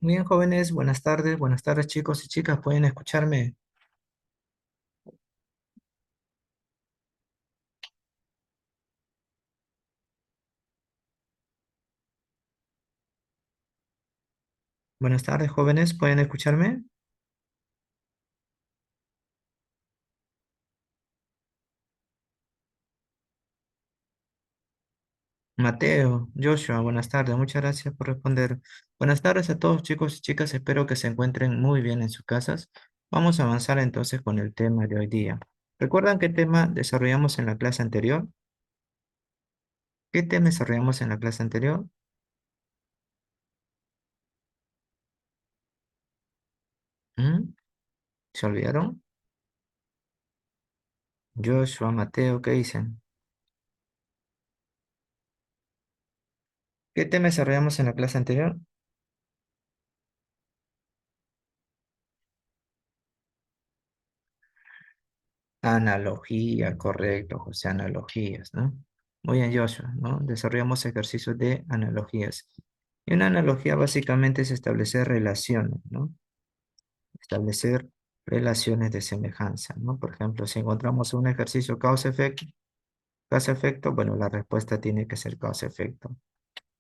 Muy bien, jóvenes, buenas tardes chicos y chicas, ¿pueden escucharme? Buenas tardes, jóvenes, ¿pueden escucharme? Mateo, Joshua, buenas tardes, muchas gracias por responder. Buenas tardes a todos chicos y chicas, espero que se encuentren muy bien en sus casas. Vamos a avanzar entonces con el tema de hoy día. ¿Recuerdan qué tema desarrollamos en la clase anterior? ¿Qué tema desarrollamos en la clase anterior? ¿Mm? ¿Se olvidaron? Joshua, Mateo, ¿qué dicen? ¿Qué tema desarrollamos en la clase anterior? Analogía, correcto, José, analogías, ¿no? Muy bien, Joshua, ¿no? Desarrollamos ejercicios de analogías. Y una analogía básicamente es establecer relaciones, ¿no? Establecer relaciones de semejanza, ¿no? Por ejemplo, si encontramos un ejercicio causa-efecto, bueno, la respuesta tiene que ser causa-efecto.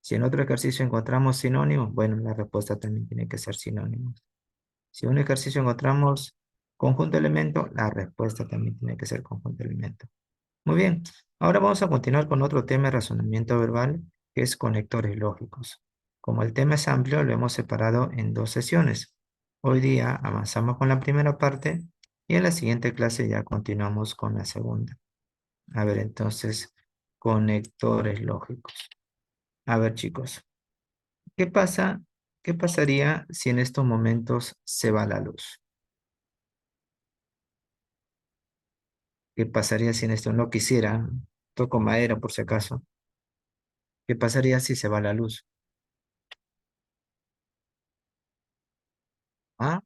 Si en otro ejercicio encontramos sinónimos, bueno, la respuesta también tiene que ser sinónimo. Si en un ejercicio encontramos conjunto elemento, la respuesta también tiene que ser conjunto elemento. Muy bien, ahora vamos a continuar con otro tema de razonamiento verbal, que es conectores lógicos. Como el tema es amplio, lo hemos separado en dos sesiones. Hoy día avanzamos con la primera parte y en la siguiente clase ya continuamos con la segunda. A ver, entonces, conectores lógicos. A ver, chicos, ¿qué pasa? ¿Qué pasaría si en estos momentos se va la luz? ¿Qué pasaría si en esto no quisiera? Toco madera por si acaso. ¿Qué pasaría si se va la luz? ¿Ah?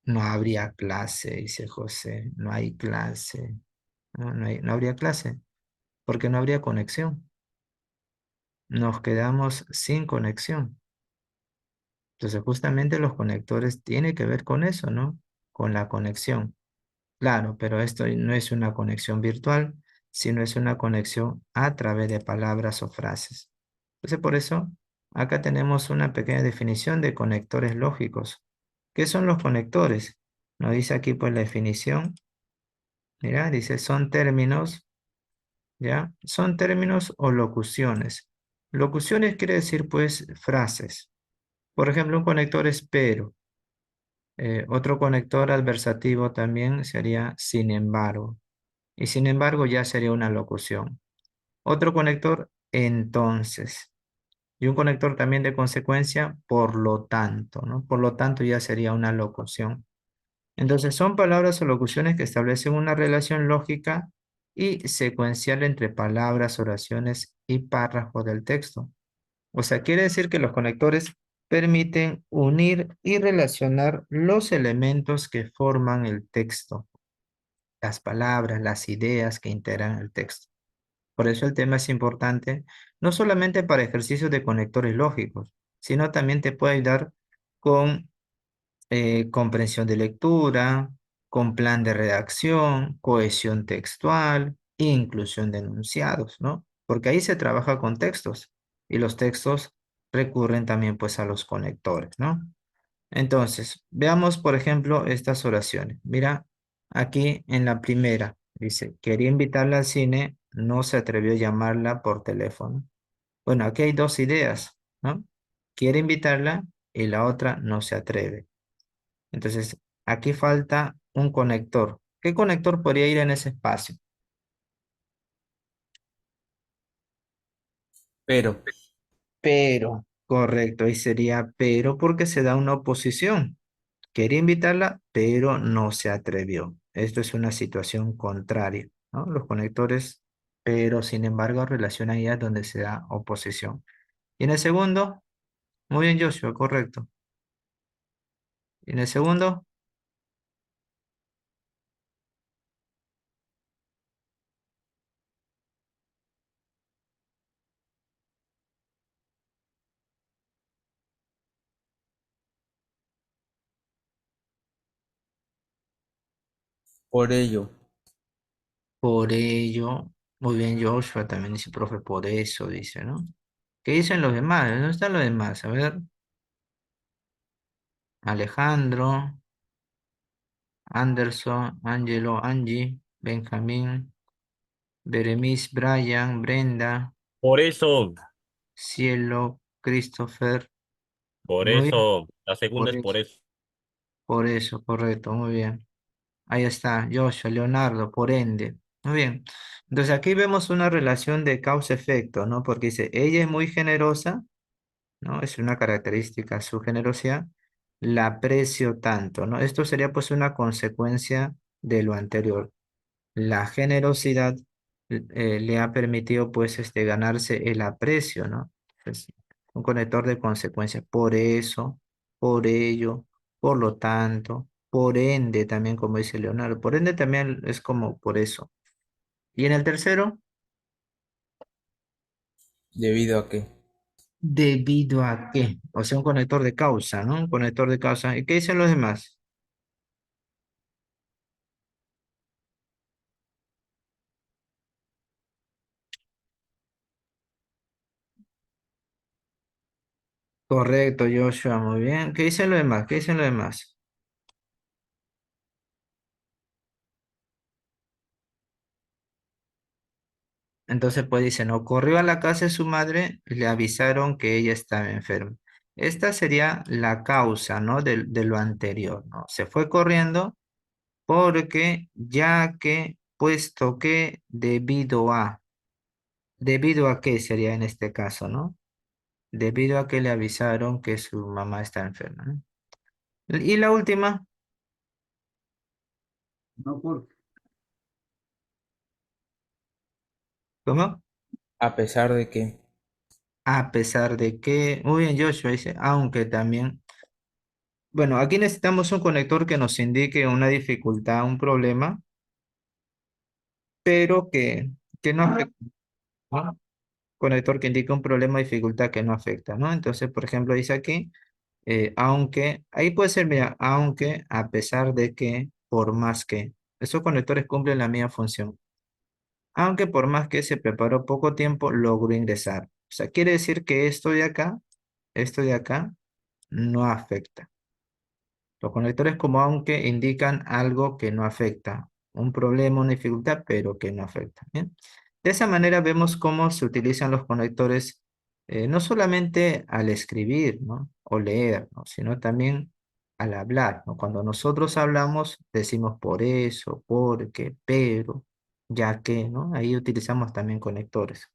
No habría clase, dice José. No hay clase. No habría clase porque no habría conexión. Nos quedamos sin conexión. Entonces, justamente los conectores tienen que ver con eso, ¿no? Con la conexión. Claro, pero esto no es una conexión virtual, sino es una conexión a través de palabras o frases. Entonces, por eso, acá tenemos una pequeña definición de conectores lógicos. ¿Qué son los conectores? Nos dice aquí pues la definición. Mira, dice, son términos, ¿ya? Son términos o locuciones. Locuciones quiere decir, pues, frases. Por ejemplo, un conector es pero. Otro conector adversativo también sería sin embargo. Y sin embargo ya sería una locución. Otro conector, entonces. Y un conector también de consecuencia, por lo tanto, ¿no? Por lo tanto ya sería una locución. Entonces, son palabras o locuciones que establecen una relación lógica y secuencial entre palabras, oraciones y párrafos del texto. O sea, quiere decir que los conectores permiten unir y relacionar los elementos que forman el texto, las palabras, las ideas que integran el texto. Por eso el tema es importante, no solamente para ejercicios de conectores lógicos, sino también te puede ayudar con comprensión de lectura, con plan de redacción, cohesión textual, inclusión de enunciados, ¿no? Porque ahí se trabaja con textos y los textos recurren también pues a los conectores, ¿no? Entonces, veamos por ejemplo estas oraciones. Mira, aquí en la primera dice, quería invitarla al cine, no se atrevió a llamarla por teléfono. Bueno, aquí hay dos ideas, ¿no? Quiere invitarla y la otra no se atreve. Entonces, aquí falta un conector. ¿Qué conector podría ir en ese espacio? Pero, correcto, ahí sería pero porque se da una oposición. Quería invitarla, pero no se atrevió. Esto es una situación contraria, ¿no? Los conectores, pero sin embargo, relacionan ideas donde se da oposición. Y en el segundo, muy bien, Joshua, correcto. Y en el segundo, Por ello. Por ello, muy bien, Joshua también dice, profe, por eso, dice, ¿no? ¿Qué dicen los demás? ¿Dónde están los demás? A ver, Alejandro, Anderson, Angelo, Angie, Benjamín, Berenice, Brian, Brenda, Por eso, Cielo, Christopher. por Muy bien, eso, la segunda por es por eso, eso. por eso, correcto, muy bien. Ahí está, Joshua, Leonardo, por ende. Muy bien. Entonces aquí vemos una relación de causa-efecto, ¿no? Porque dice, ella es muy generosa, ¿no? Es una característica, su generosidad, la aprecio tanto, ¿no? Esto sería pues una consecuencia de lo anterior. La generosidad le ha permitido pues ganarse el aprecio, ¿no? Es un conector de consecuencia. Por eso, por ello, por lo tanto, por ende también como dice Leonardo. Por ende también es como por eso. Y en el tercero, Debido a que. debido a qué. O sea, un conector de causa, ¿no? Un conector de causa. ¿Y qué dicen los demás? Correcto, Joshua, muy bien. ¿Qué dicen los demás? ¿Qué dicen los demás? Entonces, pues dicen, no corrió a la casa de su madre y le avisaron que ella estaba enferma. Esta sería la causa, ¿no? De lo anterior, ¿no? Se fue corriendo porque, ya que, puesto que, debido a qué sería en este caso, ¿no? Debido a que le avisaron que su mamá está enferma, ¿no? Y la última, No por. ¿cómo? A pesar de que. A pesar de que, muy bien, Joshua dice, aunque también. Bueno, aquí necesitamos un conector que nos indique una dificultad, un problema, pero que no afecta, ¿no? Conector que indica un problema o dificultad que no afecta, ¿no? Entonces, por ejemplo, dice aquí, aunque, ahí puede ser, mira, aunque, a pesar de que, por más que, esos conectores cumplen la misma función. Aunque por más que se preparó poco tiempo, logró ingresar. O sea, quiere decir que esto de acá, no afecta. Los conectores como aunque indican algo que no afecta, un problema, una dificultad, pero que no afecta. ¿Bien? De esa manera vemos cómo se utilizan los conectores no solamente al escribir, ¿no? O leer, ¿no? Sino también al hablar, ¿no? Cuando nosotros hablamos, decimos por eso, porque, pero, ya que, ¿no? Ahí utilizamos también conectores.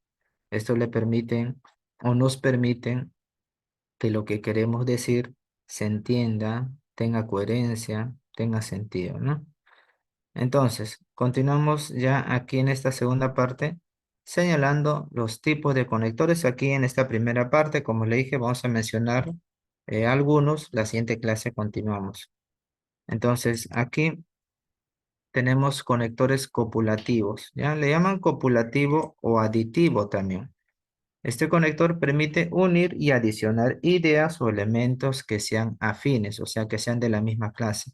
Esto le permiten o nos permiten que lo que queremos decir se entienda, tenga coherencia, tenga sentido, ¿no? Entonces, continuamos ya aquí en esta segunda parte, señalando los tipos de conectores. Aquí en esta primera parte, como le dije, vamos a mencionar algunos. La siguiente clase continuamos. Entonces, aquí tenemos conectores copulativos, ¿ya? Le llaman copulativo o aditivo también. Este conector permite unir y adicionar ideas o elementos que sean afines, o sea, que sean de la misma clase.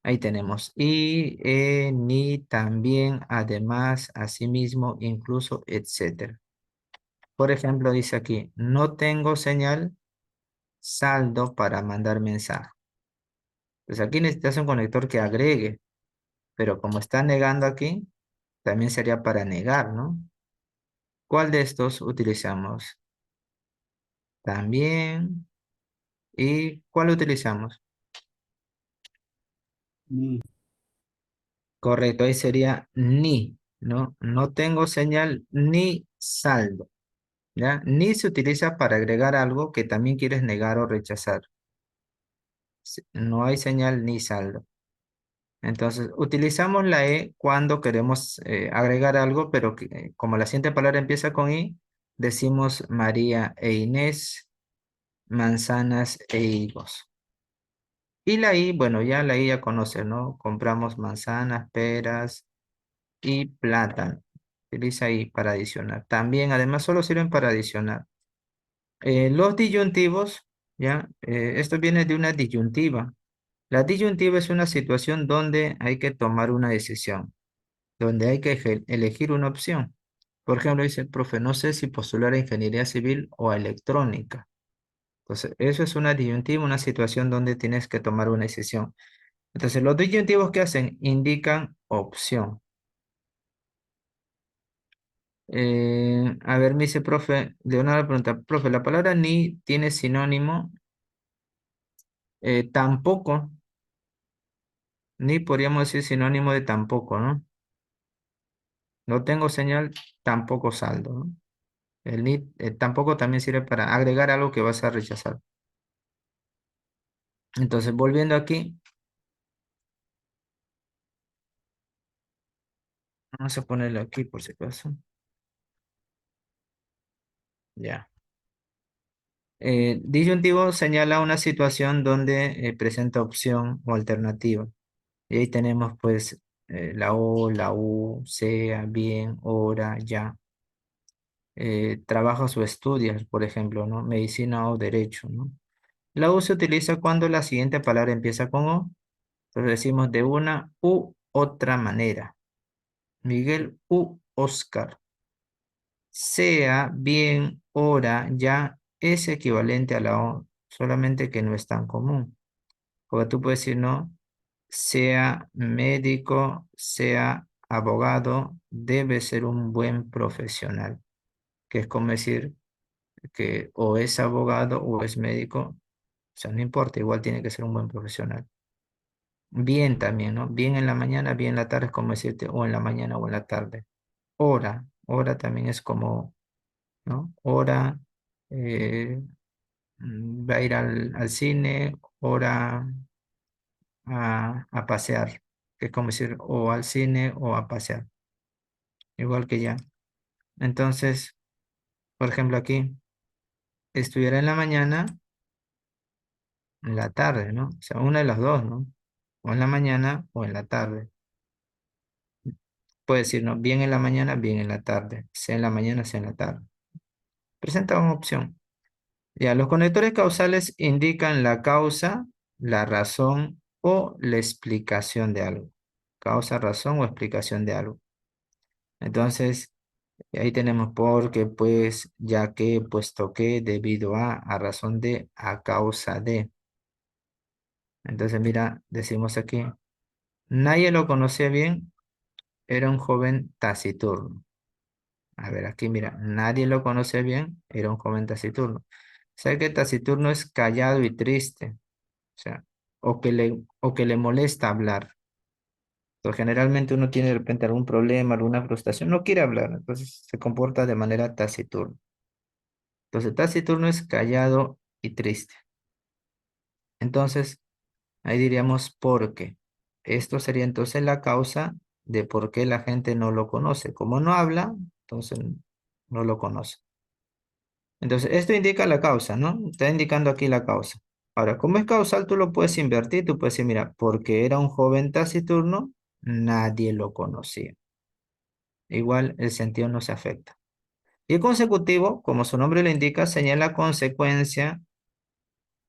Ahí tenemos y, ni, también, además, asimismo, incluso, etcétera. Por ejemplo, dice aquí, no tengo señal, saldo para mandar mensaje. Pues aquí necesitas un conector que agregue, pero como está negando aquí, también sería para negar, ¿no? ¿Cuál de estos utilizamos? También. ¿Y cuál utilizamos? Mm. Correcto, ahí sería ni, ¿no? No tengo señal ni saldo, ¿ya? Ni se utiliza para agregar algo que también quieres negar o rechazar. No hay señal ni saldo. Entonces, utilizamos la E cuando queremos agregar algo, pero como la siguiente palabra empieza con I, decimos María e Inés, manzanas e higos. Y la I, bueno, ya la I ya conoce, ¿no? Compramos manzanas, peras y plátano. Utiliza ahí para adicionar. También, además, solo sirven para adicionar. Los disyuntivos, ¿ya? Esto viene de una disyuntiva. La disyuntiva es una situación donde hay que tomar una decisión, donde hay que elegir una opción. Por ejemplo, dice, profe, no sé si postular a ingeniería civil o a electrónica. Entonces, eso es una disyuntiva, una situación donde tienes que tomar una decisión. Entonces, los disyuntivos que hacen indican opción. A ver, me dice, profe, Leonardo pregunta, profe, la palabra ni tiene sinónimo. Tampoco, ni podríamos decir sinónimo de tampoco, ¿no? No tengo señal, tampoco saldo, ¿no? El ni tampoco también sirve para agregar algo que vas a rechazar. Entonces, volviendo aquí, vamos a ponerlo aquí por si acaso. Ya. Disyuntivo señala una situación donde presenta opción o alternativa. Y ahí tenemos pues la O, la U, sea, bien, hora, ya. Trabajas o estudias, por ejemplo, ¿no? Medicina o derecho, ¿no? La U se utiliza cuando la siguiente palabra empieza con O. Entonces decimos de una u otra manera. Miguel u Oscar. Sea, bien, hora, ya es equivalente a la O, solamente que no es tan común. Porque tú puedes decir, no, sea médico, sea abogado, debe ser un buen profesional. Que es como decir que o es abogado o es médico, o sea, no importa, igual tiene que ser un buen profesional. Bien también, ¿no? Bien en la mañana, bien en la tarde, es como decirte o en la mañana o en la tarde. Hora, hora también es como, ¿no? Hora, eh, va a ir al cine, hora a pasear, que es como decir o al cine o a pasear, igual que ya. Entonces, por ejemplo, aquí, estudiar en la mañana, en la tarde, ¿no? O sea, una de las dos, ¿no? O en la mañana o en la tarde. Puede decir, ¿no? Bien en la mañana, bien en la tarde. Sea en la mañana, sea en la tarde. Presenta una opción. Ya, los conectores causales indican la causa, la razón o la explicación de algo. Causa, razón o explicación de algo. Entonces, ahí tenemos porque, pues, ya que, puesto que, debido a razón de, a causa de. Entonces, mira, decimos aquí, nadie lo conocía bien, era un joven taciturno. A ver, aquí mira, nadie lo conocía bien, era un joven taciturno. Sé que taciturno es callado y triste, o sea, o que le molesta hablar. Entonces, generalmente uno tiene de repente algún problema, alguna frustración, no quiere hablar, entonces se comporta de manera taciturna. Entonces, taciturno es callado y triste. Entonces, ahí diríamos por qué. Esto sería entonces la causa de por qué la gente no lo conoce. Como no habla, entonces no lo conoce. Entonces, esto indica la causa, ¿no? Está indicando aquí la causa. Ahora, como es causal, tú lo puedes invertir. Tú puedes decir, mira, porque era un joven taciturno, nadie lo conocía. Igual el sentido no se afecta. Y el consecutivo, como su nombre lo indica, señala consecuencia,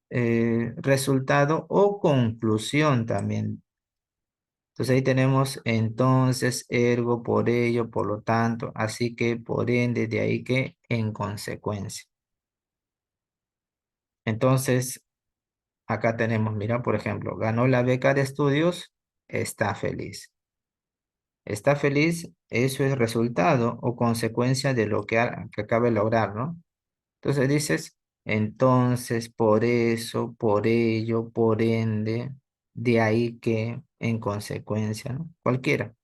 resultado o conclusión también. Entonces ahí tenemos entonces, ergo, por ello, por lo tanto, así que, por ende, de ahí que, en consecuencia. Entonces, acá tenemos, mira, por ejemplo, ganó la beca de estudios, está feliz. Está feliz, eso es resultado o consecuencia de lo que acaba de lograr, ¿no? Entonces dices, entonces, por eso, por ello, por ende, de ahí que, en consecuencia, ¿no? Cualquiera.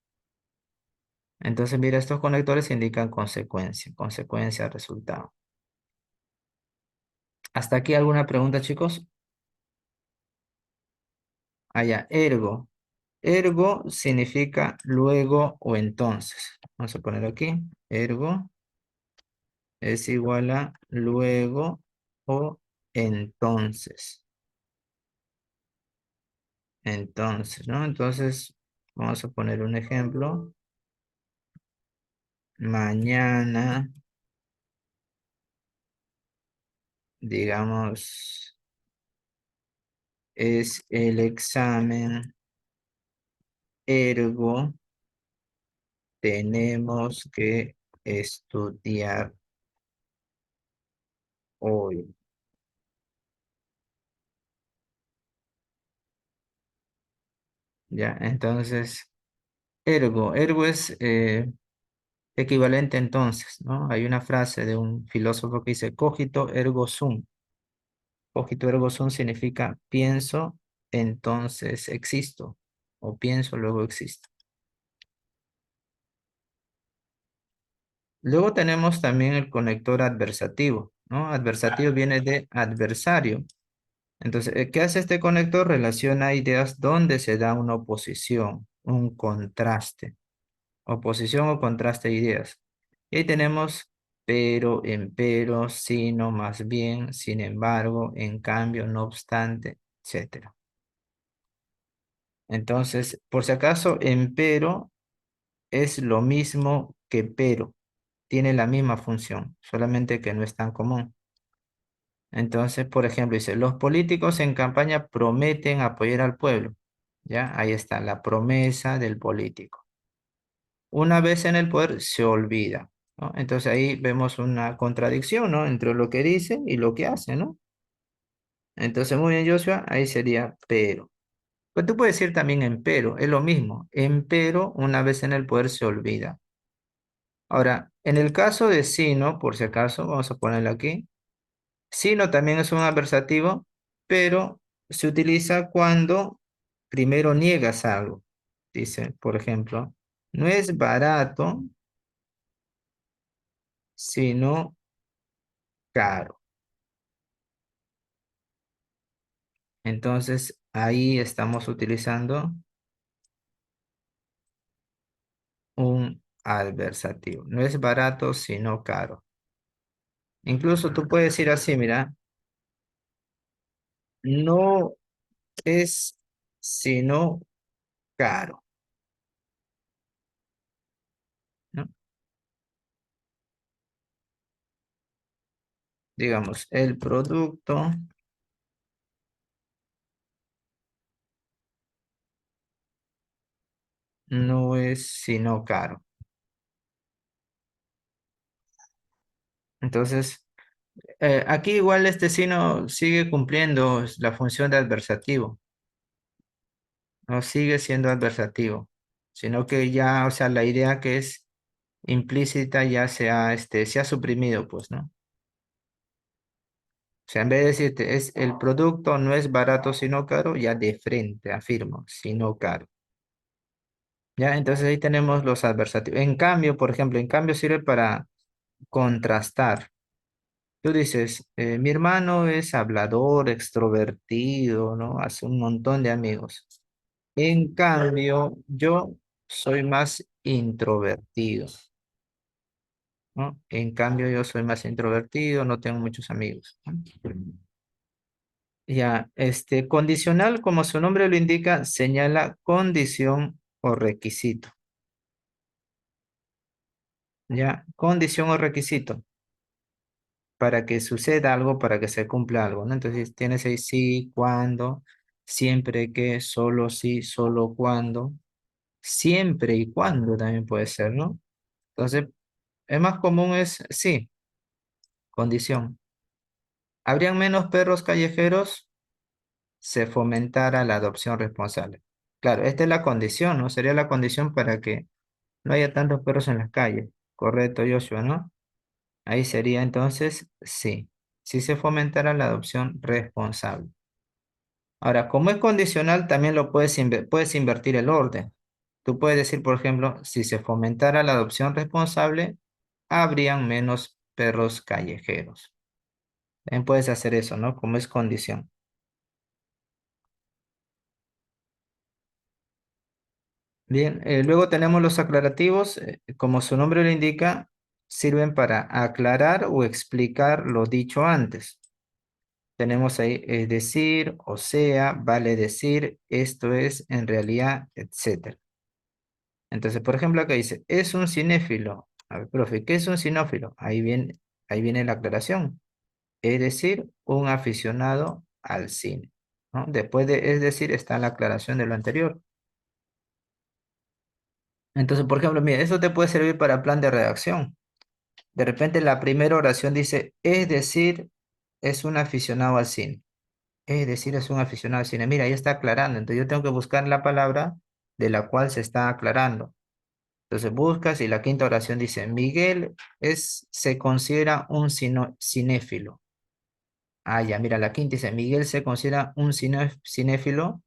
Entonces, mira, estos conectores indican consecuencia, consecuencia, resultado. ¿Hasta aquí alguna pregunta, chicos? Allá, ergo. Ergo significa luego o entonces. Vamos a poner aquí. Ergo es igual a luego o entonces. Entonces, ¿no? Entonces, vamos a poner un ejemplo. Mañana, digamos, es el examen, ergo tenemos que estudiar hoy. Ya, entonces, ergo es equivalente entonces, ¿no? Hay una frase de un filósofo que dice, cogito ergo sum. Cogito ergo sum significa pienso, entonces existo. O pienso, luego existo. Luego tenemos también el conector adversativo, ¿no? Adversativo viene de adversario. Entonces, ¿qué hace este conector? Relaciona ideas donde se da una oposición, un contraste. Oposición o contraste de ideas. Y ahí tenemos pero, empero, sino, más bien, sin embargo, en cambio, no obstante, etcétera. Entonces, por si acaso, empero es lo mismo que pero. Tiene la misma función, solamente que no es tan común. Entonces, por ejemplo, dice, los políticos en campaña prometen apoyar al pueblo. ¿Ya? Ahí está, la promesa del político. Una vez en el poder, se olvida, ¿no? Entonces ahí vemos una contradicción, ¿no? Entre lo que dice y lo que hace, ¿no? Entonces, muy bien, Joshua, ahí sería pero. Pues tú puedes decir también empero, es lo mismo. Empero, una vez en el poder, se olvida. Ahora, en el caso de sino, por si acaso, vamos a ponerlo aquí. Sino también es un adversativo, pero se utiliza cuando primero niegas algo. Dice, por ejemplo, no es barato, sino caro. Entonces, ahí estamos utilizando un adversativo. No es barato, sino caro. Incluso tú puedes decir así, mira, no es sino caro, ¿no? Digamos, el producto no es sino caro. Entonces, aquí igual este sino sigue cumpliendo la función de adversativo, no sigue siendo adversativo, sino que ya, o sea, la idea que es implícita ya se ha suprimido, pues, ¿no? O sea, en vez de decirte, es el producto no es barato sino caro, ya de frente afirmo, sino caro. Ya, entonces ahí tenemos los adversativos. En cambio, por ejemplo, en cambio sirve para contrastar. Tú dices, mi hermano es hablador, extrovertido, ¿no? Hace un montón de amigos. En cambio, yo soy más introvertido, ¿no? En cambio, yo soy más introvertido, no tengo muchos amigos, ¿no? Ya, condicional, como su nombre lo indica, señala condición o requisito. Ya, condición o requisito para que suceda algo, para que se cumpla algo, ¿no? Entonces tienes ahí sí, cuando, siempre que, solo sí, solo cuando, siempre y cuando también puede ser, ¿no? Entonces, el más común es sí, condición. ¿Habrían menos perros callejeros? Se fomentara la adopción responsable. Claro, esta es la condición, ¿no? Sería la condición para que no haya tantos perros en las calles. Correcto, Joshua, ¿no? Ahí sería entonces sí. Si se fomentara la adopción responsable. Ahora, como es condicional, también lo puedes invertir el orden. Tú puedes decir, por ejemplo, si se fomentara la adopción responsable, habrían menos perros callejeros. También puedes hacer eso, ¿no? Como es condición. Bien, luego tenemos los aclarativos. Como su nombre lo indica, sirven para aclarar o explicar lo dicho antes. Tenemos ahí es decir, o sea, vale decir, esto es, en realidad, etcétera. Entonces, por ejemplo, acá dice, es un cinéfilo. A ver, profe, ¿qué es un cinófilo? Ahí viene la aclaración. Es decir, un aficionado al cine. ¿no? Después de, es decir, está la aclaración de lo anterior. Entonces, por ejemplo, mira, eso te puede servir para plan de redacción. De repente la primera oración dice, es decir, es un aficionado al cine. Es decir, es un aficionado al cine. Mira, ahí está aclarando. Entonces yo tengo que buscar la palabra de la cual se está aclarando. Entonces buscas y la quinta oración dice, Miguel se considera un cinéfilo. Ah, ya, mira, la quinta dice, Miguel se considera un cinéfilo.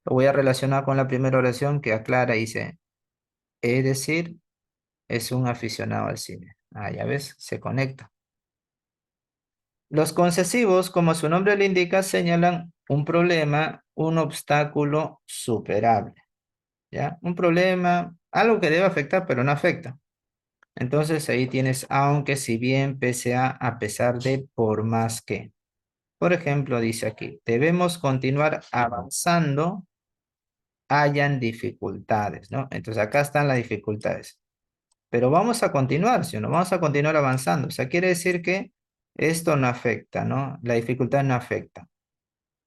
Lo voy a relacionar con la primera oración que aclara y dice, es decir, es un aficionado al cine. Ah, ya ves, se conecta. Los concesivos, como su nombre le indica, señalan un problema, un obstáculo superable, ¿ya? Un problema, algo que debe afectar, pero no afecta. Entonces ahí tienes, aunque, si bien, pese a pesar de, por más que. Por ejemplo, dice aquí, debemos continuar avanzando, hayan dificultades, ¿no? Entonces acá están las dificultades. Pero vamos a continuar, ¿sí o no? Vamos a continuar avanzando. O sea, quiere decir que esto no afecta, ¿no? La dificultad no afecta.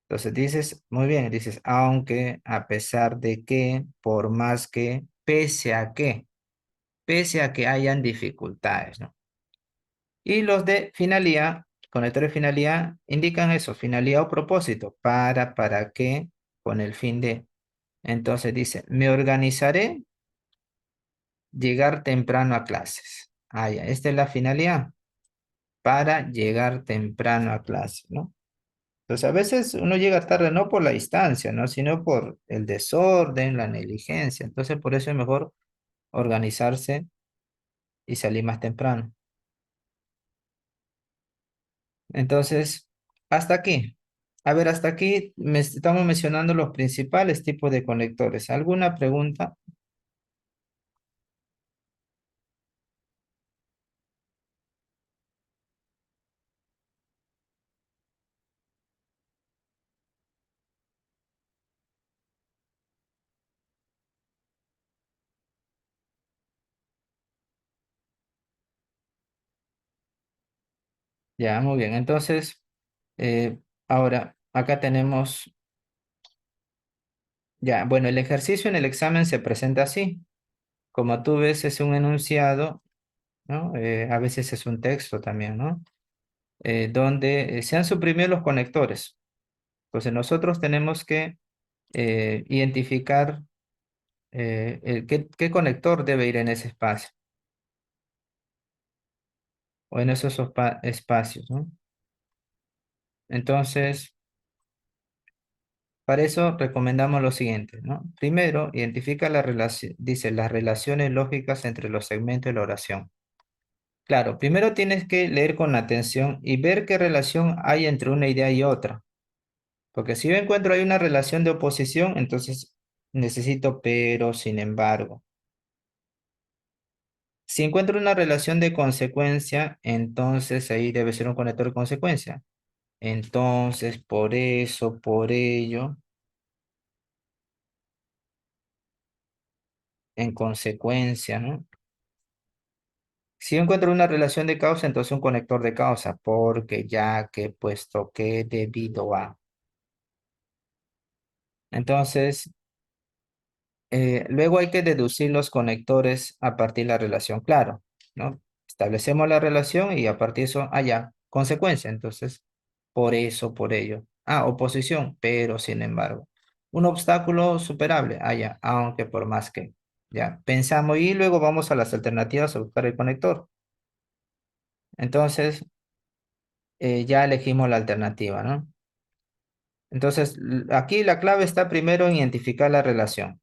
Entonces dices, muy bien, dices, aunque, a pesar de que, por más que, pese a que hayan dificultades, ¿no? Y los de finalía, conectores de finalía, indican eso, finalía o propósito, para qué, con el fin de. Entonces dice, me organizaré llegar temprano a clases. Ah, ya, esta es la finalidad, para llegar temprano a clase, ¿no? Entonces a veces uno llega tarde no por la distancia, ¿no? Sino por el desorden, la negligencia. Entonces por eso es mejor organizarse y salir más temprano. Entonces, hasta aquí. A ver, hasta aquí estamos mencionando los principales tipos de conectores. ¿Alguna pregunta? Ya, muy bien. Entonces, ahora, acá tenemos, ya, bueno, el ejercicio en el examen se presenta así. Como tú ves, es un enunciado, ¿no? A veces es un texto también, ¿no? Donde se han suprimido los conectores. Entonces, nosotros tenemos que identificar qué conector debe ir en ese espacio o en esos espacios, ¿no? Entonces, para eso recomendamos lo siguiente, ¿no? Primero, identifica la relación, dice, las relaciones lógicas entre los segmentos de la oración. Claro, primero tienes que leer con atención y ver qué relación hay entre una idea y otra. Porque si yo encuentro ahí una relación de oposición, entonces necesito pero, sin embargo. Si encuentro una relación de consecuencia, entonces ahí debe ser un conector de consecuencia. Entonces, por eso, por ello, en consecuencia, ¿no? Si yo encuentro una relación de causa, entonces un conector de causa, porque, ya que, puesto que, debido a. Entonces, luego hay que deducir los conectores a partir de la relación, claro, ¿no? Establecemos la relación y a partir de eso, ya, consecuencia. Entonces, por eso, por ello. Oposición, pero sin embargo. Un obstáculo superable, ya, aunque, por más que. Ya, pensamos y luego vamos a las alternativas a buscar el conector. Entonces, ya elegimos la alternativa, ¿no? Entonces, aquí la clave está primero en identificar la relación,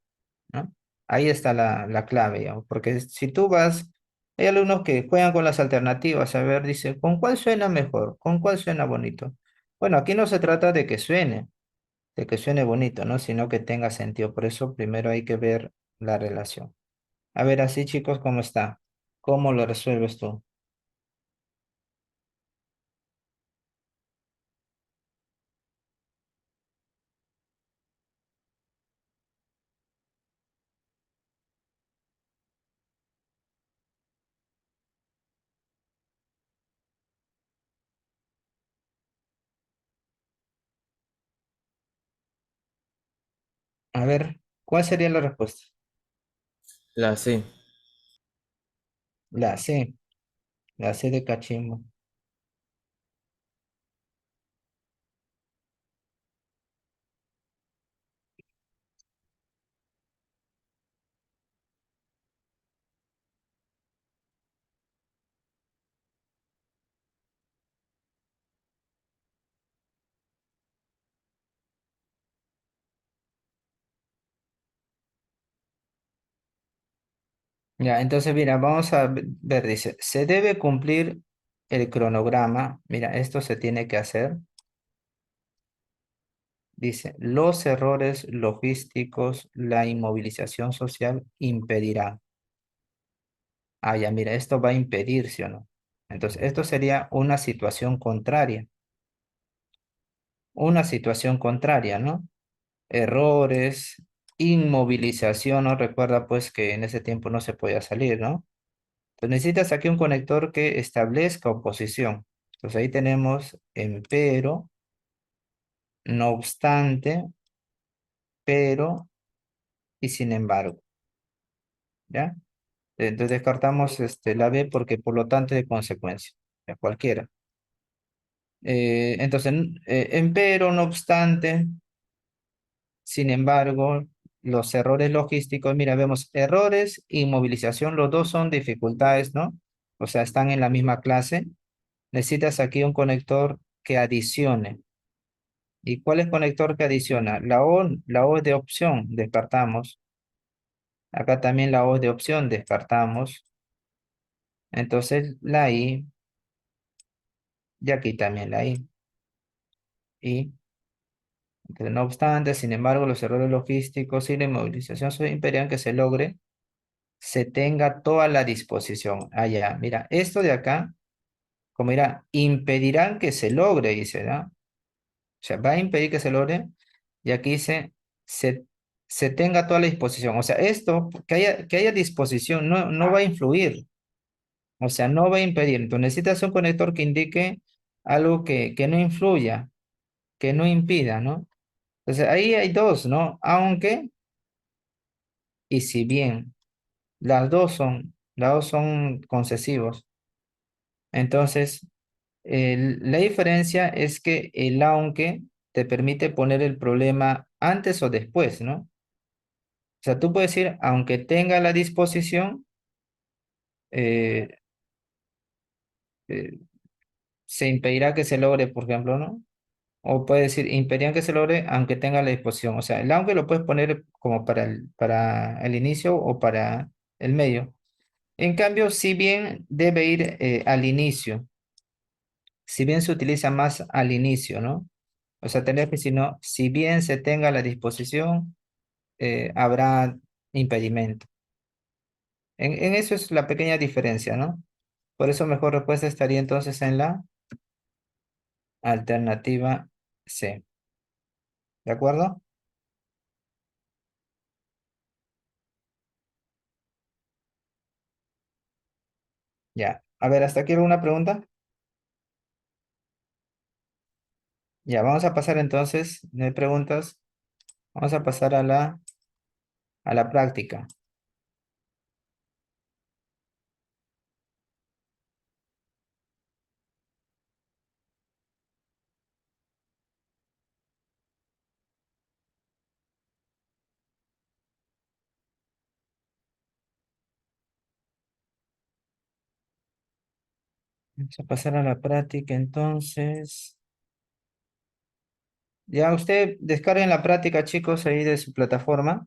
¿no? Ahí está la clave, digamos, porque si tú vas, hay alumnos que juegan con las alternativas, a ver, dice, ¿con cuál suena mejor? ¿Con cuál suena bonito? Bueno, aquí no se trata de que suene bonito, ¿no? Sino que tenga sentido. Por eso primero hay que ver la relación. A ver, así chicos, ¿cómo está? ¿Cómo lo resuelves tú? A ver, ¿cuál sería la respuesta? La C. La C, la C de cachimbo. Ya, entonces mira, vamos a ver, dice, se debe cumplir el cronograma. Mira, esto se tiene que hacer. Dice, los errores logísticos, la inmovilización social impedirán. Ah, ya, mira, esto va a impedir, ¿sí o no? Entonces, esto sería una situación contraria. Una situación contraria, ¿no? Errores, inmovilización, ¿no? Recuerda pues que en ese tiempo no se podía salir, ¿no? Entonces necesitas aquí un conector que establezca oposición. Entonces ahí tenemos empero, no obstante, pero y sin embargo, ¿ya? Entonces descartamos la B porque por lo tanto es de consecuencia, ya cualquiera. Entonces, empero, no obstante, sin embargo, los errores logísticos, mira, vemos errores y movilización, los dos son dificultades, ¿no? O sea, están en la misma clase. Necesitas aquí un conector que adicione. ¿Y cuál es conector que adiciona? La O es de opción, descartamos. Acá también la O es de opción, descartamos. Entonces la I, y aquí también la I. Y, entonces, no obstante, sin embargo, los errores logísticos y la inmovilización impedirían que se tenga toda la disposición. Allá, mira, esto de acá, como dirá, impedirán que se logre, dice, ¿no? O sea, va a impedir que se logre, y aquí dice, se, se tenga toda la disposición. O sea, esto, que haya disposición, no va a influir, o sea, no va a impedir. Entonces necesitas un conector que indique algo que no influya, que no impida, ¿no? Entonces ahí hay dos, ¿no? Aunque y si bien las dos son concesivos. Entonces, la diferencia es que el aunque te permite poner el problema antes o después, ¿no? O sea, tú puedes decir, aunque tenga la disposición, eh, eh, se impedirá que se logre, por ejemplo, ¿no? O puedes decir, impedirán que se logre aunque tenga la disposición. O sea, el aunque lo puedes poner como para el inicio o para el medio. En cambio, si bien debe ir al inicio, si bien se utiliza más al inicio, ¿no? O sea, tener que si no, si bien se tenga la disposición, habrá impedimento. En eso es la pequeña diferencia, ¿no? Por eso mejor respuesta estaría entonces en la alternativa C. ¿De acuerdo? Ya. A ver, hasta aquí alguna pregunta. Ya, vamos a pasar entonces, no hay preguntas, vamos a pasar a la práctica. Vamos a pasar a la práctica entonces. Ya usted descarguen la práctica, chicos, ahí de su plataforma.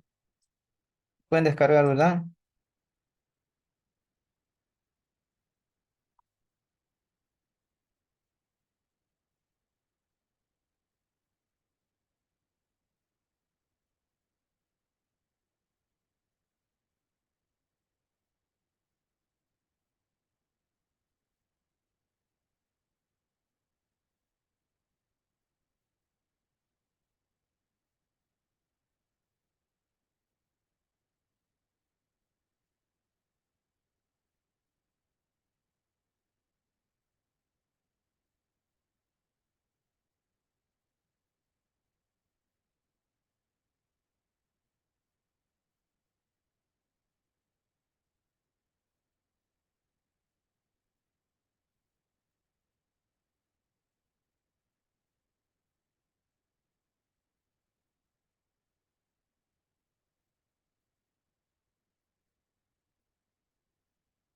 Pueden descargar, ¿verdad?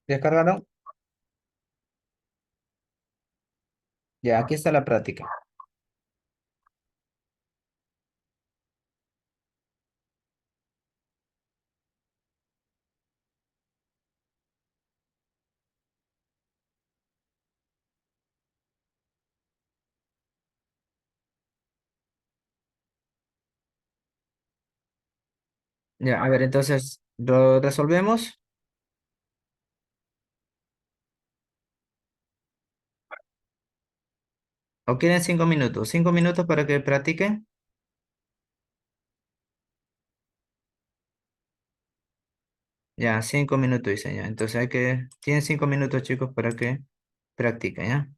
¿Descargaron? Ya, aquí está la práctica. Ya, a ver, entonces, ¿lo resolvemos? ¿O quieren 5 minutos? ¿5 minutos para que practique? Ya, 5 minutos dice ya. Entonces tienen 5 minutos, chicos, para que practiquen, ¿ya?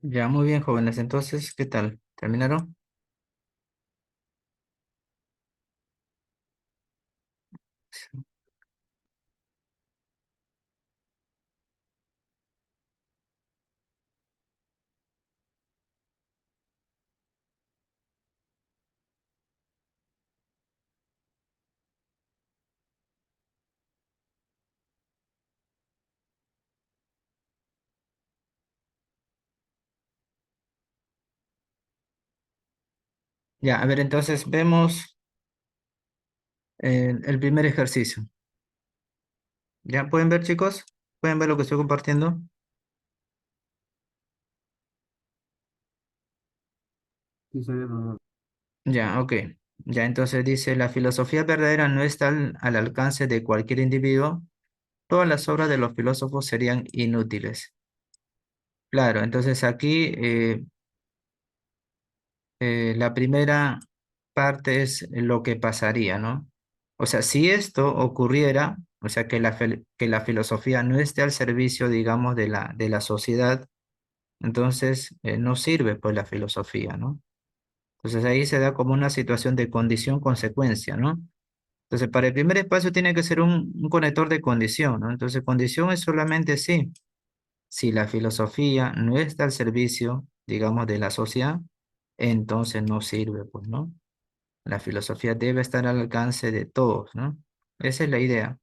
Ya, muy bien, jóvenes. Entonces, ¿qué tal? ¿Terminaron? Ya, a ver, entonces vemos el primer ejercicio. ¿Ya pueden ver, chicos? ¿Pueden ver lo que estoy compartiendo? Sí, soy de Ya, ok. Ya, entonces dice, la filosofía verdadera no está al alcance de cualquier individuo. Todas las obras de los filósofos serían inútiles. Claro, entonces aquí la primera parte es lo que pasaría, ¿no? O sea, si esto ocurriera, o sea, que la filosofía no esté al servicio, digamos, de la sociedad, entonces no sirve pues la filosofía, ¿no? Entonces ahí se da como una situación de condición-consecuencia, ¿no? Entonces para el primer espacio tiene que ser un conector de condición, ¿no? Entonces condición es solamente sí, si la filosofía no está al servicio, digamos, de la sociedad, entonces no sirve, pues, ¿no? La filosofía debe estar al alcance de todos, ¿no? Esa es la idea.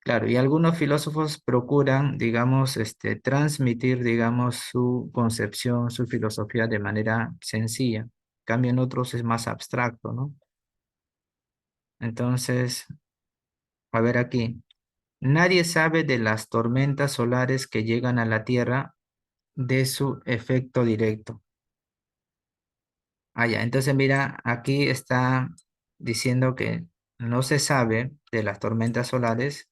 Claro, y algunos filósofos procuran, digamos, transmitir, digamos, su concepción, su filosofía de manera sencilla. En cambio, en otros es más abstracto, ¿no? Entonces, a ver aquí. Nadie sabe de las tormentas solares que llegan a la Tierra de su efecto directo. Ah, ya. Entonces, mira, aquí está diciendo que no se sabe de las tormentas solares.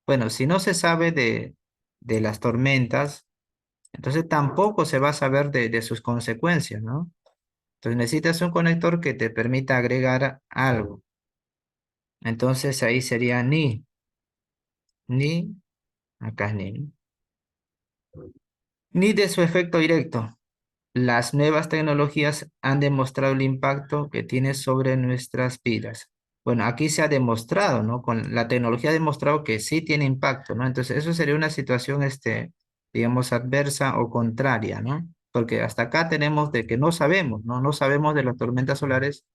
Bueno, si no se sabe de las tormentas, entonces tampoco se va a saber de sus consecuencias, ¿no? Entonces necesitas un conector que te permita agregar algo. Entonces ahí sería ni, acá es ni, ¿no? Ni de su efecto directo. Las nuevas tecnologías han demostrado el impacto que tiene sobre nuestras vidas. Bueno, aquí se ha demostrado, ¿no? Con la tecnología ha demostrado que sí tiene impacto, ¿no? Entonces, eso sería una situación, digamos, adversa o contraria, ¿no? Porque hasta acá tenemos de que no sabemos, ¿no? No sabemos de las tormentas solares.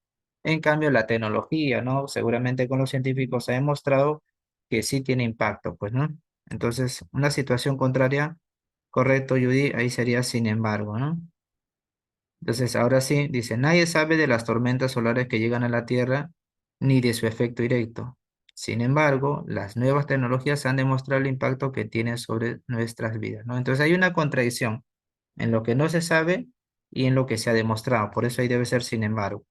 En cambio, la tecnología, ¿no? Seguramente con los científicos se ha demostrado que sí tiene impacto, pues, ¿no? Entonces, una situación contraria, correcto, Judy, ahí sería sin embargo, ¿no? Entonces, ahora sí, dice, nadie sabe de las tormentas solares que llegan a la Tierra ni de su efecto directo. Sin embargo, las nuevas tecnologías han demostrado el impacto que tienen sobre nuestras vidas, ¿no? Entonces, hay una contradicción en lo que no se sabe y en lo que se ha demostrado. Por eso ahí debe ser sin embargo.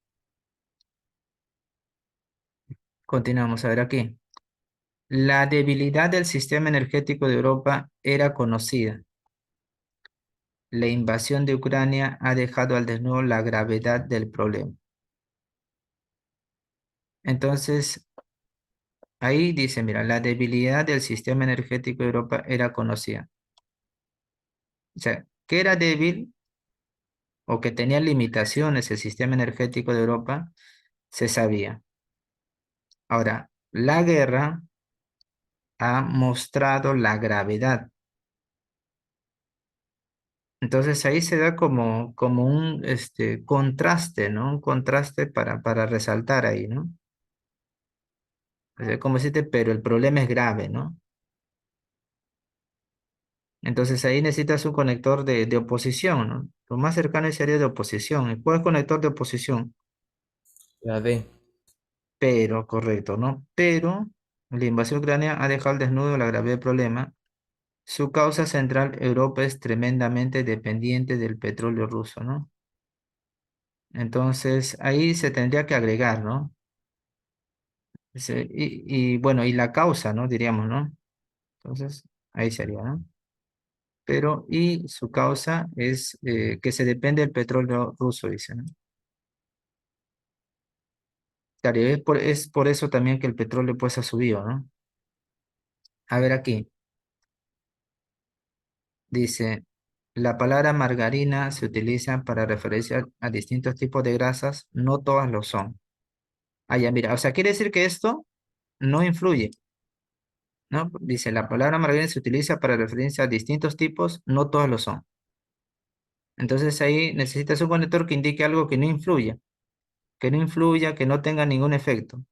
Continuamos a ver aquí. La debilidad del sistema energético de Europa era conocida. La invasión de Ucrania ha dejado al desnudo la gravedad del problema. Entonces, ahí dice, mira, la debilidad del sistema energético de Europa era conocida. O sea, que era débil o que tenía limitaciones el sistema energético de Europa, se sabía. Ahora, la guerra ha mostrado la gravedad. Entonces ahí se da como un contraste, ¿no? Un contraste para resaltar ahí, ¿no? O sea, como decirte, pero el problema es grave, ¿no? Entonces ahí necesitas un conector de oposición, ¿no? Lo más cercano sería de oposición. ¿Y cuál es el conector de oposición? la D. Pero, correcto, ¿no? Pero la invasión ucrania ha dejado al desnudo la gravedad del problema. Su causa central, Europa es tremendamente dependiente del petróleo ruso, ¿no? Entonces ahí se tendría que agregar, ¿no? Y bueno, y la causa, ¿no? Diríamos, ¿no? Entonces ahí sería, ¿no? Pero, y su causa es que se depende del petróleo ruso, dice, ¿no? Claro, y es por eso también que el petróleo pues ha subido, ¿no? A ver aquí, dice. La palabra margarina se utiliza para referirse a distintos tipos de grasas, no todas lo son. Ah, ya, mira, o sea, quiere decir que esto no influye, ¿no? Dice, la palabra margarina se utiliza para referirse a distintos tipos, no todos lo son. Entonces ahí necesitas un conector que indique algo que no influya, que no tenga ningún efecto.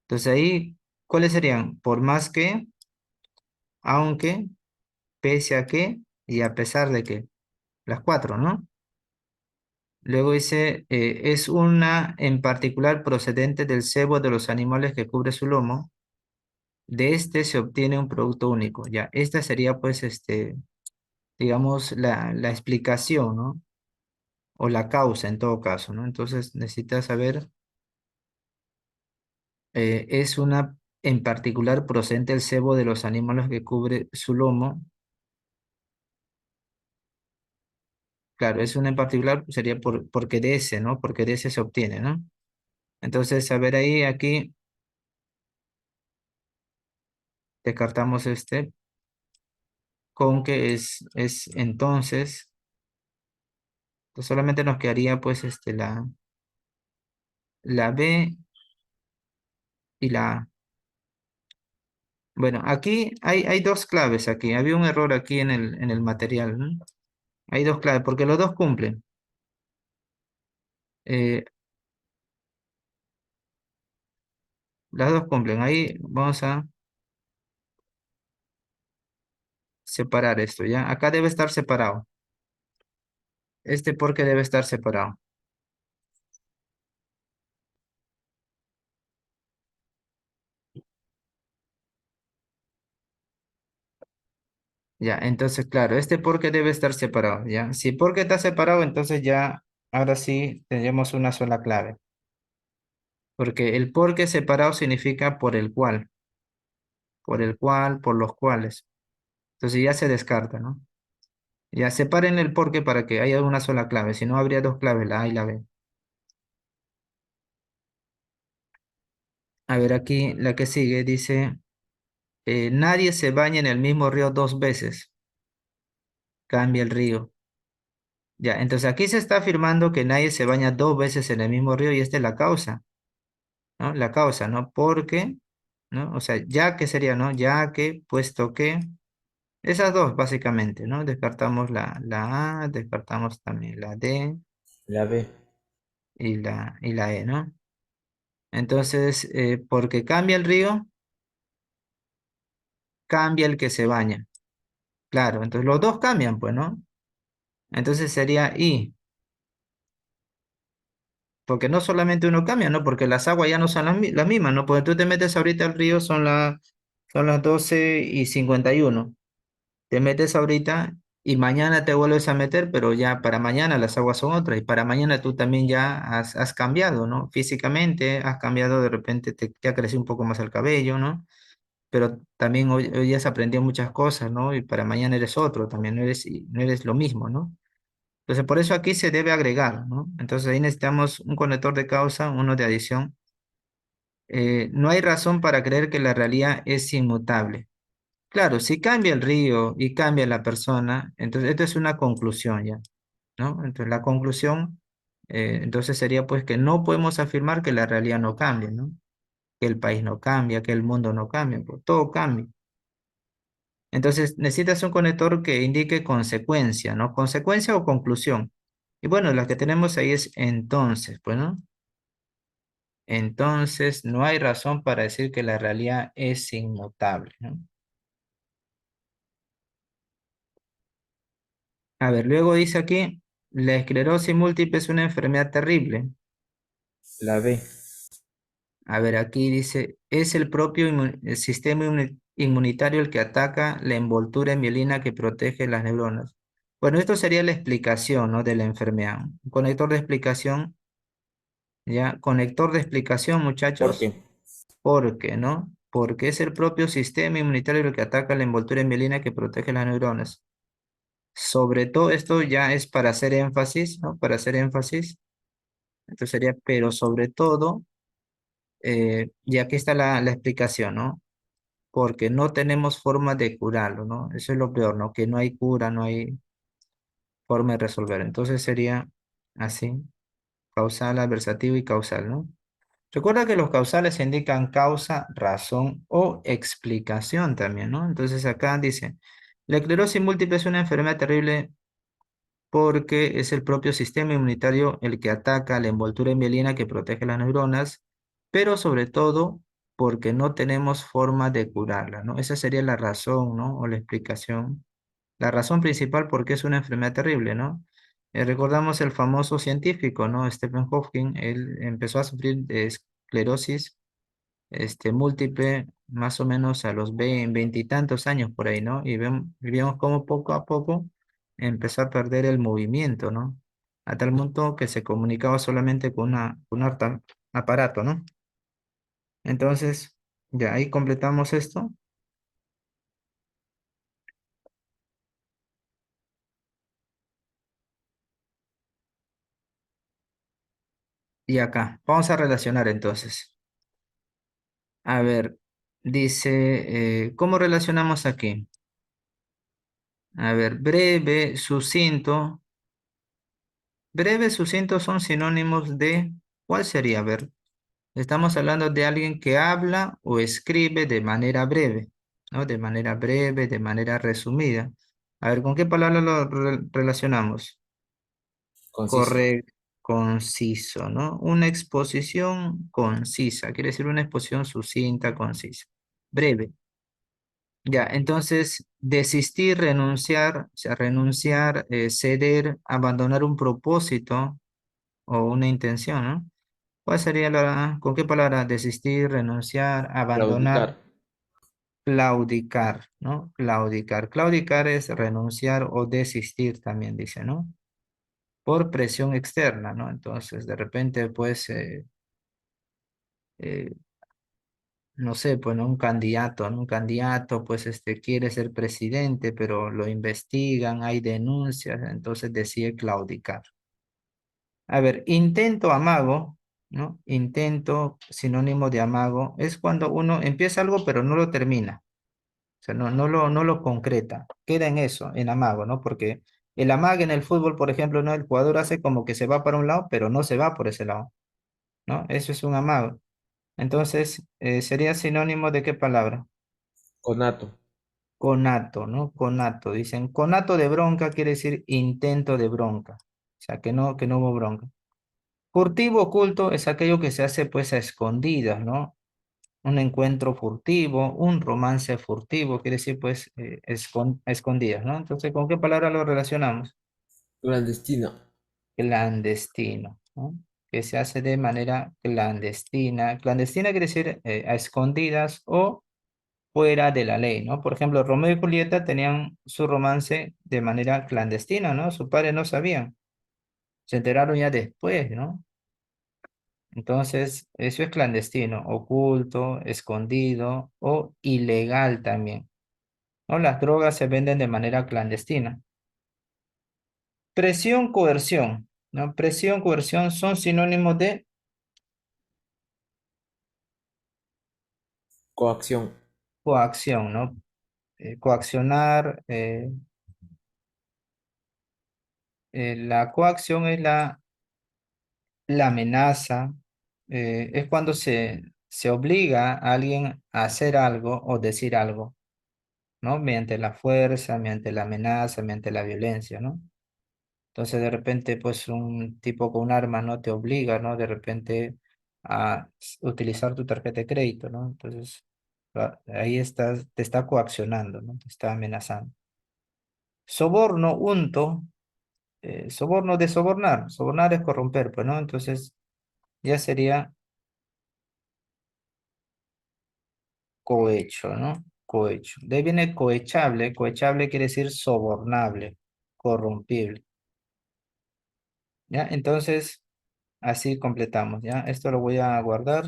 Entonces ahí, ¿cuáles serían? Por más que, aunque, pese a que y a pesar de que. Las cuatro, ¿no? Luego dice, es una en particular procedente del sebo de los animales que cubre su lomo. De este se obtiene un producto único. Ya, esta sería pues, digamos, la explicación, ¿no? O la causa en todo caso, ¿no? Entonces necesitas saber, es una en particular procedente del sebo de los animales que cubre su lomo. Claro, es una en particular, sería porque de ese, ¿no? Porque de ese se obtiene, ¿no? Entonces, a ver ahí, aquí descartamos este. Con que es entonces, pues solamente nos quedaría pues la B y la A. Bueno, aquí hay dos claves aquí. Había un error aquí en el material, ¿no? Hay dos claves, porque los dos cumplen. Eh, las dos cumplen. Ahí vamos a separar esto, ¿ya? Acá debe estar separado. Este porque debe estar separado. Ya, entonces, claro, este porque debe estar separado, ¿ya? Si porque está separado, entonces ya, ahora sí, tendremos una sola clave. Porque el porque separado significa por el cual, por los cuales. Entonces ya se descarta, ¿no? Ya separen el porque para que haya una sola clave, si no habría dos claves, la A y la B. A ver, aquí la que sigue dice, nadie se baña en el mismo río dos veces, cambia el río. Ya, entonces aquí se está afirmando que nadie se baña dos veces en el mismo río y esta es la causa, ¿no? La causa, ¿no? Porque, ¿no? O sea, ya que sería, ¿no? Ya que, puesto que, esas dos básicamente, ¿no? Descartamos la A, descartamos también la D La B. y la E, ¿no? Entonces, porque cambia el río, cambia el que se baña. Claro, entonces los dos cambian, pues, ¿no? Entonces sería I, porque no solamente uno cambia, ¿no? Porque las aguas ya no son las mismas, ¿no? Porque tú te metes ahorita al río, son las 12:51. Te metes ahorita y mañana te vuelves a meter, pero ya para mañana las aguas son otras y para mañana tú también ya has cambiado, ¿no? Físicamente has cambiado, de repente te ha crecido un poco más el cabello, ¿no? Pero también hoy ya has aprendido muchas cosas, ¿no? Y para mañana eres otro, también no eres lo mismo, ¿no? Entonces, por eso aquí se debe agregar, ¿no? Entonces ahí necesitamos un conector de causa, uno de adición. No hay razón para creer que la realidad es inmutable. Claro, si cambia el río y cambia la persona, entonces esto es una conclusión ya, ¿no? Entonces la conclusión, entonces sería pues que no podemos afirmar que la realidad no cambia, ¿no? Que el país no cambia, que el mundo no cambia, pues todo cambia. Entonces necesitas un conector que indique consecuencia, ¿no? Consecuencia o conclusión. Y bueno, la que tenemos ahí es entonces, pues, ¿no? Entonces no hay razón para decir que la realidad es inmutable, ¿no? A ver, luego dice aquí, la esclerosis múltiple es una enfermedad terrible. La B. A ver, aquí dice, es el propio el sistema inmunitario el que ataca la envoltura en mielina que protege las neuronas. Bueno, esto sería la explicación, ¿no? De la enfermedad. Un conector de explicación. ¿Ya? Conector de explicación, ¿Por muchachos. qué? ¿Por qué, no? Porque es el propio sistema inmunitario el que ataca la envoltura en mielina que protege las neuronas. Sobre todo esto ya es para hacer énfasis, ¿no? Para hacer énfasis. Entonces sería, pero sobre todo, y aquí está la explicación, ¿no? Porque no tenemos forma de curarlo, ¿no? Eso es lo peor, ¿no? Que no hay cura, no hay. forma de resolver. Entonces sería así, causal, adversativo y causal, ¿no? Recuerda que los causales indican causa, razón o explicación también, ¿no? Entonces acá dice, la esclerosis múltiple es una enfermedad terrible porque es el propio sistema inmunitario el que ataca la envoltura en mielina que protege las neuronas, pero sobre todo porque no tenemos forma de curarla, ¿no? Esa sería la razón, ¿no? O la explicación. La razón principal por qué es una enfermedad terrible, ¿no? Recordamos el famoso científico, ¿no? Stephen Hawking, él empezó a sufrir de esclerosis múltiple más o menos a los veintitantos años por ahí, ¿no? Y vemos cómo poco a poco empezó a perder el movimiento, ¿no? A tal punto que se comunicaba solamente con un aparato, ¿no? Entonces, ya ahí completamos esto. Y acá, vamos a relacionar entonces. A ver, dice, ¿cómo relacionamos aquí? A ver, breve, sucinto. Breve, sucinto son sinónimos de, ¿cuál sería? A ver, estamos hablando de alguien que habla o escribe de manera breve, ¿no? De manera breve, de manera resumida. A ver, ¿con qué palabra lo relacionamos? Conciso. Correcto, conciso, ¿no? Una exposición concisa, quiere decir una exposición sucinta, concisa. Breve. Ya, entonces, desistir, renunciar, o sea, renunciar, ceder, abandonar un propósito o una intención, ¿no? ¿Cuál sería con qué palabra? Desistir, renunciar, abandonar, Claudicar. claudicar, ¿no? Claudicar. Claudicar es renunciar o desistir también, dice, ¿no? Por presión externa, ¿no? Entonces, de repente, pues, eh, no sé, pues, ¿no? Un candidato, ¿no? Un candidato, pues, quiere ser presidente, pero lo investigan, hay denuncias, entonces decide claudicar. A ver, intento, amago, ¿no? Intento, sinónimo de amago, es cuando uno empieza algo pero no lo termina, o sea, no lo concreta, queda en eso, en amago, ¿no? Porque el amague en el fútbol, por ejemplo, ¿no? El jugador hace como que se va para un lado, pero no se va por ese lado, ¿no? Eso es un amago. Entonces, sería sinónimo de qué palabra? Conato. Conato, ¿no? Conato. Dicen, conato de bronca quiere decir intento de bronca, o sea, que no hubo bronca. Furtivo oculto es aquello que se hace pues a escondidas, ¿no? Un encuentro furtivo, un romance furtivo, quiere decir pues a escondidas, ¿no? Entonces, ¿con qué palabra lo relacionamos? Clandestino. Clandestino, ¿no? Que se hace de manera clandestina. Clandestina quiere decir a escondidas o fuera de la ley, ¿no? Por ejemplo, Romeo y Julieta tenían su romance de manera clandestina, ¿no? Sus padres no sabían, se enteraron ya después, ¿no? Entonces, eso es clandestino, oculto, escondido o ilegal también, ¿no? Las drogas se venden de manera clandestina. Presión, coerción, ¿no? Presión, coerción son sinónimos de Coacción. coacción, ¿no? Coaccionar, la coacción es la amenaza, es cuando se obliga a alguien a hacer algo o decir algo, ¿no? Mediante la fuerza, mediante la amenaza, mediante la violencia, ¿no? Entonces de repente pues un tipo con un arma no te obliga, ¿no? De repente a utilizar tu tarjeta de crédito, ¿no? Entonces ahí estás, te está coaccionando, ¿no? Te está amenazando. Soborno, unto, soborno de sobornar. Sobornar es corromper, pues, ¿no? Entonces ya sería cohecho, ¿no? Cohecho. De ahí viene cohechable. Cohechable quiere decir sobornable, corrompible. ¿Ya? Entonces, así completamos, ¿ya? Esto lo voy a guardar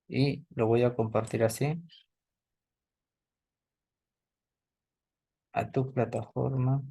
y lo voy a compartir así a tu plataforma.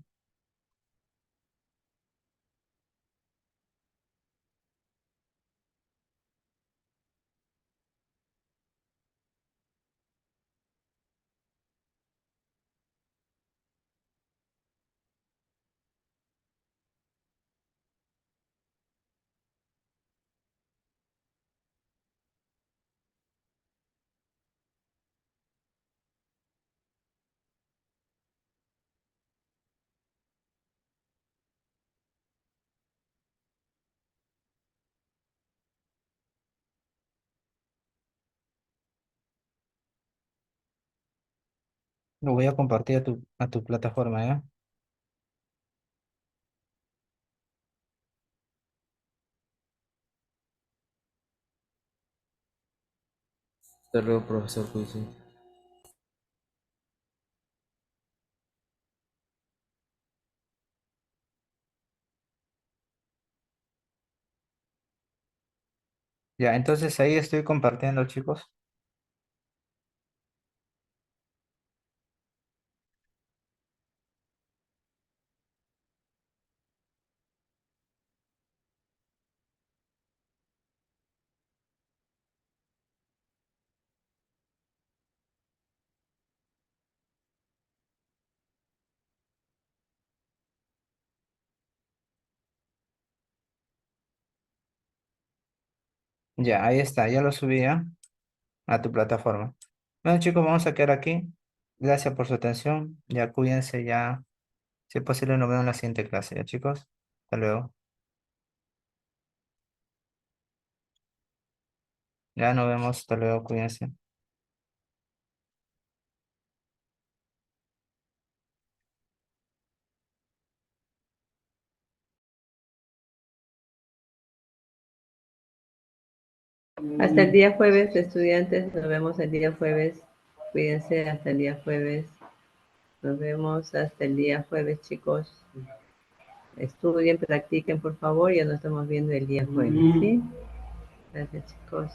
Lo voy a compartir a tu plataforma, ¿ya? Hasta luego, profesor, cuídese. Ya, entonces ahí estoy compartiendo, chicos. Ya, ahí está, ya lo subí ya a tu plataforma. Bueno, chicos, vamos a quedar aquí. Gracias por su atención. Ya cuídense, ya. Si es posible, nos vemos en la siguiente clase, ya, chicos. Hasta luego. Ya nos vemos, hasta luego, cuídense. Hasta el día jueves, estudiantes, nos vemos el día jueves. Cuídense hasta el día jueves. Nos vemos hasta el día jueves, chicos. Estudien, practiquen, por favor. Ya nos estamos viendo el día jueves, ¿sí? Gracias, chicos.